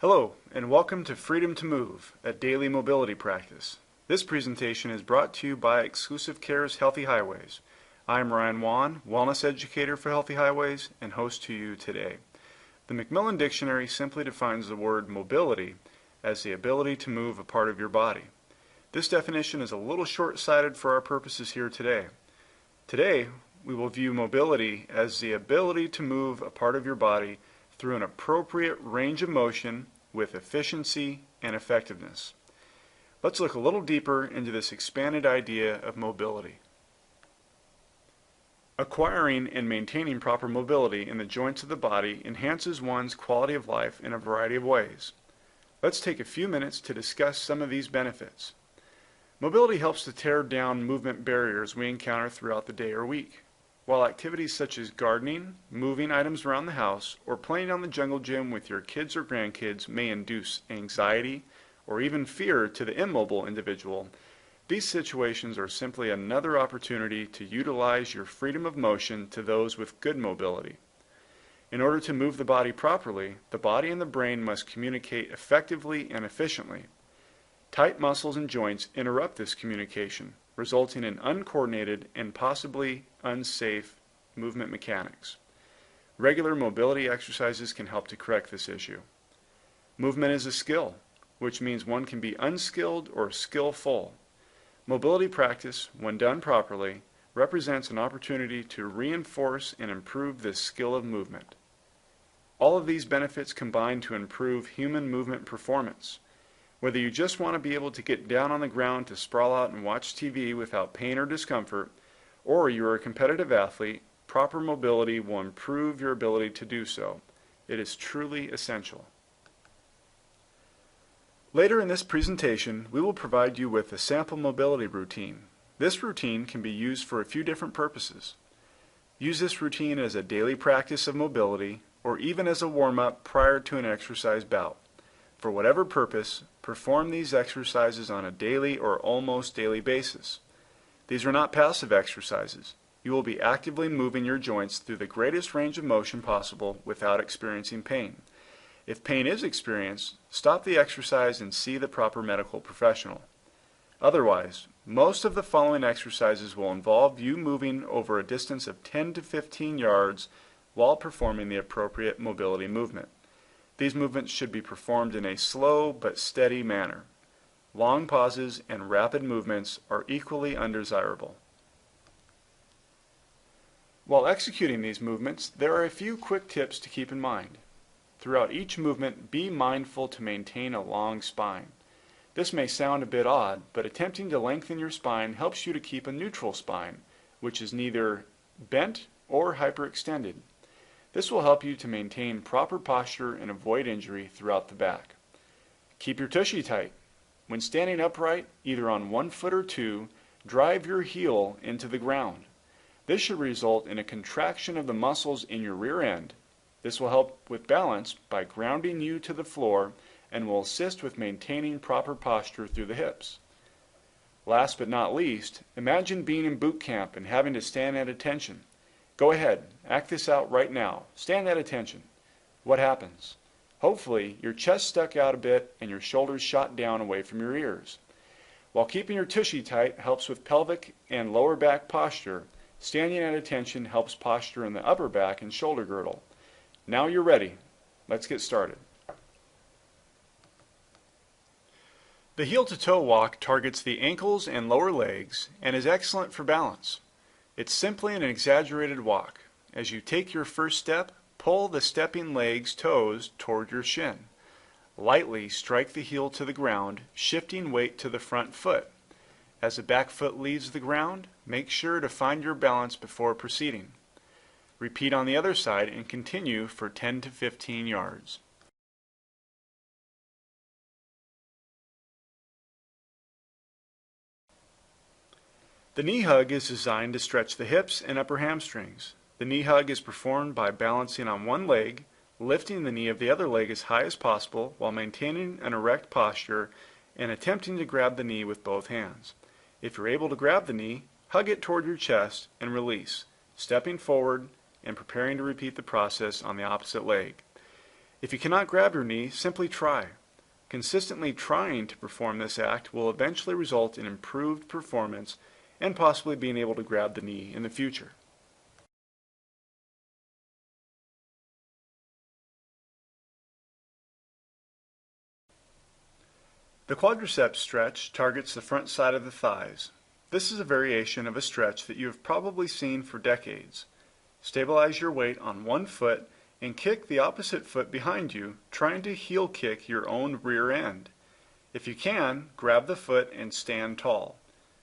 Hello, and welcome to Freedom to Move, a daily mobility practice. This presentation is brought to you by Exclusive Care's Healthy Highways. I'm Ryan Wan, Wellness Educator for Healthy Highways, and host to you today. The Macmillan Dictionary simply defines the word mobility as the ability to move a part of your body. This definition is a little short-sighted for our purposes here today. Today, we will view mobility as the ability to move a part of your body through an appropriate range of motion with efficiency and effectiveness. Let's look a little deeper into this expanded idea of mobility. Acquiring and maintaining proper mobility in the joints of the body enhances one's quality of life in a variety of ways. Let's take a few minutes to discuss some of these benefits. Mobility helps to tear down movement barriers we encounter throughout the day or week. While activities such as gardening, moving items around the house, or playing on the jungle gym with your kids or grandkids may induce anxiety or even fear to the immobile individual, these situations are simply another opportunity to utilize your freedom of motion to those with good mobility. In order to move the body properly, the body and the brain must communicate effectively and efficiently. Tight muscles and joints interrupt this communication, resulting in uncoordinated and possibly unsafe movement mechanics. Regular mobility exercises can help to correct this issue. Movement is a skill, which means one can be unskilled or skillful. Mobility practice, when done properly, represents an opportunity to reinforce and improve this skill of movement. All of these benefits combine to improve human movement performance. Whether you just want to be able to get down on the ground to sprawl out and watch TV without pain or discomfort, or you are a competitive athlete, proper mobility will improve your ability to do so. It is truly essential. Later in this presentation, we will provide you with a sample mobility routine. This routine can be used for a few different purposes. Use this routine as a daily practice of mobility, or even as a warm-up prior to an exercise bout. For whatever purpose, perform these exercises on a daily or almost daily basis. These are not passive exercises. You will be actively moving your joints through the greatest range of motion possible without experiencing pain. If pain is experienced, stop the exercise and see the proper medical professional. Otherwise, most of the following exercises will involve you moving over a distance of 10 to 15 yards while performing the appropriate mobility movement. These movements should be performed in a slow but steady manner. Long pauses and rapid movements are equally undesirable. While executing these movements, there are a few quick tips to keep in mind. Throughout each movement, be mindful to maintain a long spine. This may sound a bit odd, but attempting to lengthen your spine helps you to keep a neutral spine, which is neither bent or hyperextended. This will help you to maintain proper posture and avoid injury throughout the back. Keep your tushy tight. When standing upright, either on one foot or two, drive your heel into the ground. This should result in a contraction of the muscles in your rear end. This will help with balance by grounding you to the floor and will assist with maintaining proper posture through the hips. Last but not least, imagine being in boot camp and having to stand at attention. Go ahead, act this out right now. Stand at attention. What happens? Hopefully, your chest stuck out a bit and your shoulders shot down away from your ears. While keeping your tushy tight helps with pelvic and lower back posture, standing at attention helps posture in the upper back and shoulder girdle. Now you're ready. Let's get started. The heel-to-toe walk targets the ankles and lower legs and is excellent for balance. It's simply an exaggerated walk. As you take your first step, pull the stepping leg's toes toward your shin. Lightly strike the heel to the ground, shifting weight to the front foot. As the back foot leaves the ground, make sure to find your balance before proceeding. Repeat on the other side and continue for 10 to 15 yards. The knee hug is designed to stretch the hips and upper hamstrings. The knee hug is performed by balancing on one leg, lifting the knee of the other leg as high as possible while maintaining an erect posture and attempting to grab the knee with both hands. If you're able to grab the knee, hug it toward your chest and release, stepping forward and preparing to repeat the process on the opposite leg. If you cannot grab your knee, simply try. Consistently trying to perform this act will eventually result in improved performance and possibly being able to grab the knee in the future. The quadriceps stretch targets the front side of the thighs. This is a variation of a stretch that you have probably seen for decades. Stabilize your weight on one foot and kick the opposite foot behind you, trying to heel kick your own rear end. If you can, grab the foot and stand tall.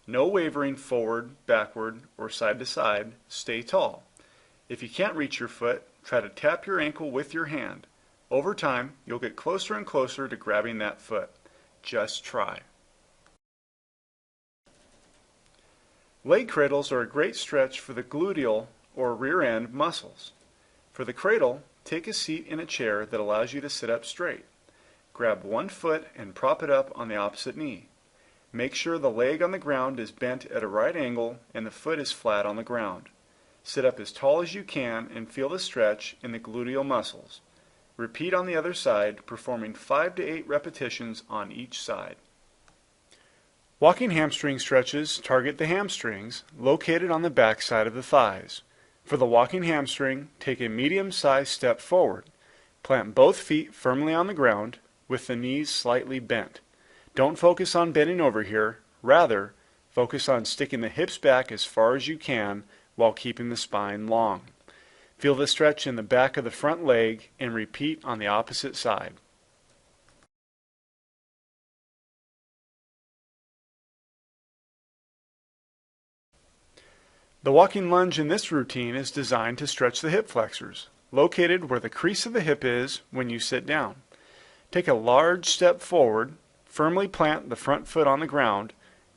No wavering forward, backward, or side to side. Stay tall. If you can't reach your foot, try to tap your ankle with your hand. Over time, you'll get closer and closer to grabbing that foot. Just try. Leg cradles are a great stretch for the gluteal or rear end muscles. For the cradle, take a seat in a chair that allows you to sit up straight. Grab one foot and prop it up on the opposite knee. Make sure the leg on the ground is bent at a right angle and the foot is flat on the ground. Sit up as tall as you can and feel the stretch in the gluteal muscles. Repeat on the other side, performing 5 to 8 repetitions on each side. Walking hamstring stretches target the hamstrings located on the back side of the thighs. For the walking hamstring, take a medium-sized step forward. Plant both feet firmly on the ground with the knees slightly bent. Don't focus on bending over here. Rather, focus on sticking the hips back as far as you can while keeping the spine long. Feel the stretch in the back of the front leg and repeat on the opposite side. The walking lunge in this routine is designed to stretch the hip flexors, located where the crease of the hip is when you sit down. Take a large step forward, firmly plant the front foot on the ground,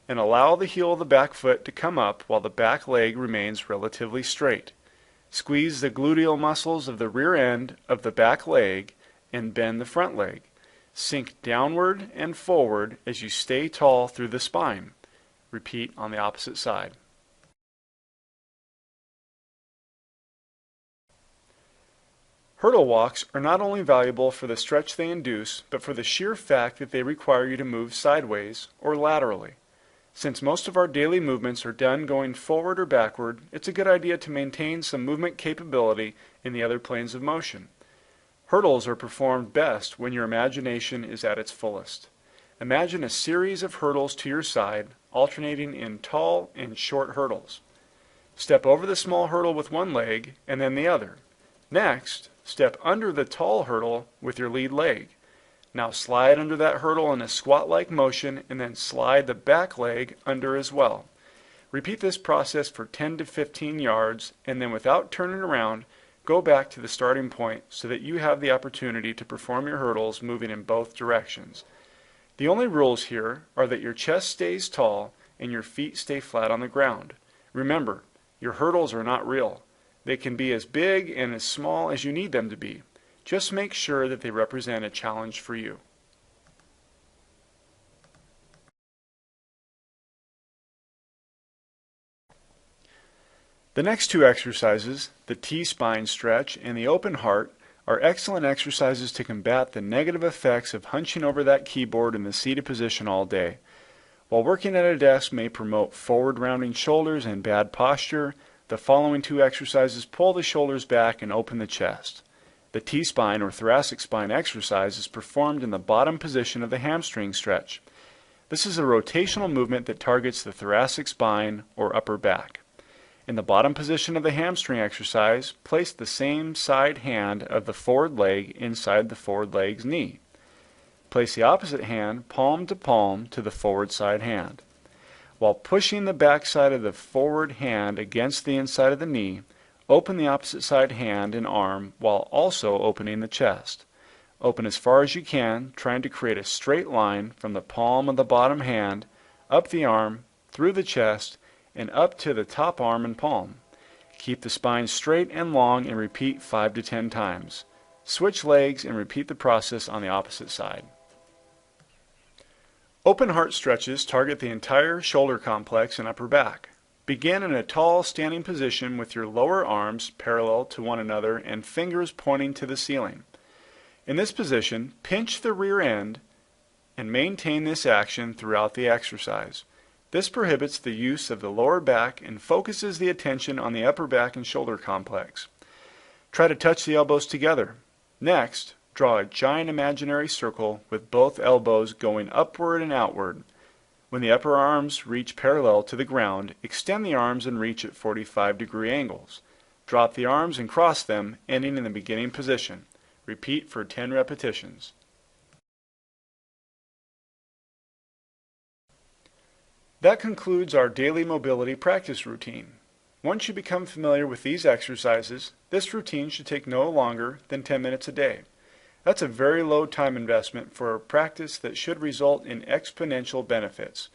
and allow the heel of the back foot to come up while the back leg remains relatively straight. Squeeze the gluteal muscles of the rear end of the back leg and bend the front leg. Sink downward and forward as you stay tall through the spine. Repeat on the opposite side. Hurdle walks are not only valuable for the stretch they induce, but for the sheer fact that they require you to move sideways or laterally. Since most of our daily movements are done going forward or backward, it's a good idea to maintain some movement capability in the other planes of motion. Hurdles are performed best when your imagination is at its fullest. Imagine a series of hurdles to your side, alternating in tall and short hurdles. Step over the small hurdle with one leg and then the other. Next, step under the tall hurdle with your lead leg. Now slide under that hurdle in a squat-like motion and then slide the back leg under as well. Repeat this process for 10 to 15 yards and then without turning around, go back to the starting point so that you have the opportunity to perform your hurdles moving in both directions. The only rules here are that your chest stays tall and your feet stay flat on the ground. Remember, your hurdles are not real. They can be as big and as small as you need them to be. Just make sure that they represent a challenge for you. The next two exercises, the T-spine stretch and the open heart, are excellent exercises to combat the negative effects of hunching over that keyboard in the seated position all day. While working at a desk may promote forward rounding shoulders and bad posture, the following two exercises pull the shoulders back and open the chest. The T-spine or thoracic spine exercise is performed in the bottom position of the hamstring stretch. This is a rotational movement that targets the thoracic spine or upper back. In the bottom position of the hamstring exercise, place the same side hand of the forward leg inside the forward leg's knee. Place the opposite hand palm to the forward side hand. While pushing the back side of the forward hand against the inside of the knee, open the opposite side hand and arm while also opening the chest. Open as far as you can, trying to create a straight line from the palm of the bottom hand, up the arm, through the chest, and up to the top arm and palm. Keep the spine straight and long and repeat 5 to 10 times. Switch legs and repeat the process on the opposite side. Open heart stretches target the entire shoulder complex and upper back. Begin in a tall standing position with your lower arms parallel to one another and fingers pointing to the ceiling. In this position, pinch the rear end and maintain this action throughout the exercise. This prohibits the use of the lower back and focuses the attention on the upper back and shoulder complex. Try to touch the elbows together. Next, draw a giant imaginary circle with both elbows going upward and outward. When the upper arms reach parallel to the ground, extend the arms and reach at 45-degree angles. Drop the arms and cross them, ending in the beginning position. Repeat for 10 repetitions. That concludes our daily mobility practice routine. Once you become familiar with these exercises, this routine should take no longer than 10 minutes a day. That's a very low time investment for a practice that should result in exponential benefits.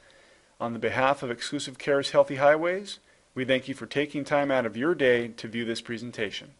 On the behalf of Exclusive Care's Healthy Highways, we thank you for taking time out of your day to view this presentation.